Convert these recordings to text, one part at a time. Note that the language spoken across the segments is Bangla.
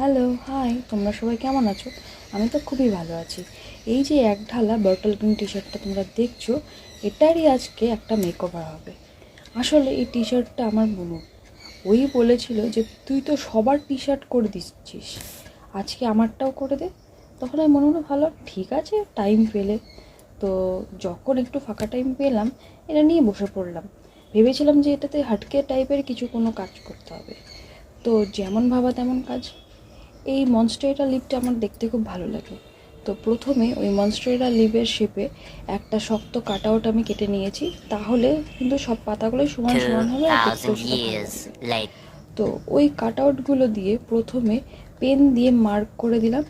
হ্যালো, হাই, তোমরা সবাই কেমন আছো? আমি তো খুবই ভালো আছি। এই যে এক ঢালা বার্টল গ্রিন টি শার্টটা তোমরা দেখছো, এটারই আজকে একটা মেকওভার হবে। আসলে এই টি শার্টটা আমার বোনু, ওই বলেছিল যে তুই তো সবার টি শার্ট করে দিচ্ছিস, আজকে আমারটাও করে দে। তখন আমি মনে হলো ভালো, ঠিক আছে, টাইম পেলে তো যখন একটু ফাঁকা টাইম পেলাম এটা নিয়ে বসে পড়লাম। ভেবেছিলাম যে এটাতে হাটকে টাইপের কিছু কোনো কাজ করতে হবে, তো যেমন ভাবা তেমন কাজ। এই মনস্টেরা লিপটা আমার দেখতে খুব ভালো লাগে। তো প্রথমে ওই মনস্টেরা লিপের শেপে একটা শক্ত কাট আউট আমি কেটে নিয়েছি, তাহলে কিন্তু সব পাতাগুলোই সমান সমান হবে আর দেখতেও 2000 সেটা ভালো years লাগবে। later. তো ওই কাট আউটগুলো দিয়ে প্রথমে পেন দিয়ে মার্ক করে দিলাম।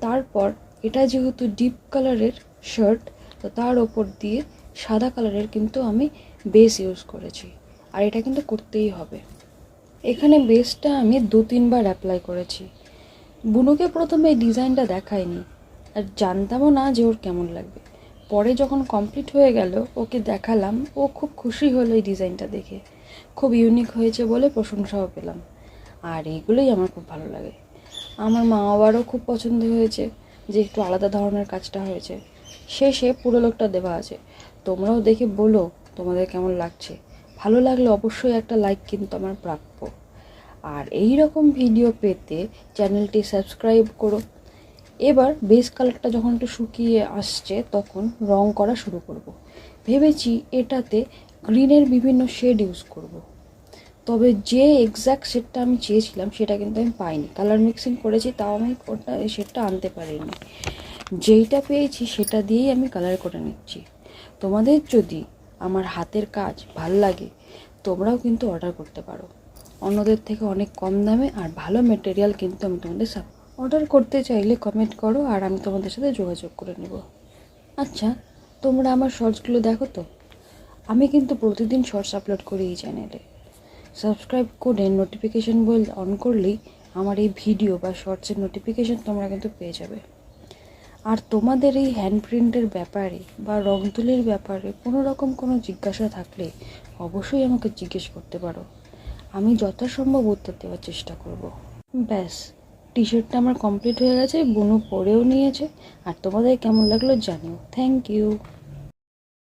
তারপর এটা যেহেতু ডিপ কালারের শার্ট, তো তার ওপর দিয়ে সাদা কালারের কিন্তু আমি বেস ইউজ করেছি, আর এটা কিন্তু করতেই হবে। এখানে বেসটা আমি 2-3 বার অ্যাপ্লাই করেছি। বুনুকে প্রথমে এই ডিজাইনটা দেখায়নি, আর জানতামও না যে ওর কেমন লাগবে। পরে যখন কমপ্লিট হয়ে গেল ওকে দেখালাম, ও খুব খুশি হলো এই ডিজাইনটা দেখে। খুব ইউনিক হয়েছে বলে প্রশংসাও পেলাম, আর এইগুলোই আমার খুব ভালো লাগে। আমার মা বাবারও খুব পছন্দ হয়েছে যে একটু আলাদা ধরনের কাজটা হয়েছে। শেষে পুরো লোকটা দেওয়া আছে। তোমরাও দেখে বলো তোমাদের কেমন লাগছে। ভালো লাগলে অবশ্যই একটা লাইক কিন্তু আমার প্রাপ্য। আর এই রকম ভিডিও পেতে চ্যানেলটি সাবস্ক্রাইব করো। এবার বেস কালারটা যখন একটু শুকিয়ে আসছে তখন রং করা শুরু করব। ভেবেছি এটাতে গ্রিনের বিভিন্ন শেড ইউজ করব। তবে যে এক্স্যাক্ট শেডটা আমি চেয়েছিলাম সেটা কিন্তু আমি পাইনি। কালার মিক্সিং করেছি, তাও আমি ওটা এই শেডটা আনতে পারিনি। যেইটা পেয়েছি সেটা দিয়েই আমি কালার করে নিচ্ছি। তোমাদের যদি আমার হাতের কাজ ভাল লাগে তোমরাও কিন্তু অর্ডার করতে পারো। অন্যদের থেকে অনেক কম দামে আর ভালো মেটেরিয়াল কিন্তু আমি তোমাদের অর্ডার করতে চাইলে কমেন্ট করো, আর আমি তোমাদের সাথে যোগাযোগ করে নেব। আচ্ছা, তোমরা আমার শর্টসগুলো দেখো তো? আমি কিন্তু প্রতিদিন শর্টস আপলোড করি এই চ্যানেলে। সাবস্ক্রাইব করে নোটিফিকেশান বেল অন করলেই আমার এই ভিডিও বা শর্টসের নোটিফিকেশান তোমরা কিন্তু পেয়ে যাবে। আর তোমাদের এই হ্যান্ড প্রিন্টের ব্যাপারে বা রং তুলির ব্যাপারে কোনো রকম কোনো জিজ্ঞাসা থাকলে অবশ্যই আমাকে জিজ্ঞেস করতে পারো। আমি যথাসম্ভব উত্তর দেওয়ার চেষ্টা করব। ব্যাস, টি শার্টটা আমার কমপ্লিট হয়ে গেছে, বুনু পরেও নিয়েছে। আর তোমাদের কেমন লাগলো জানিও। Thank you.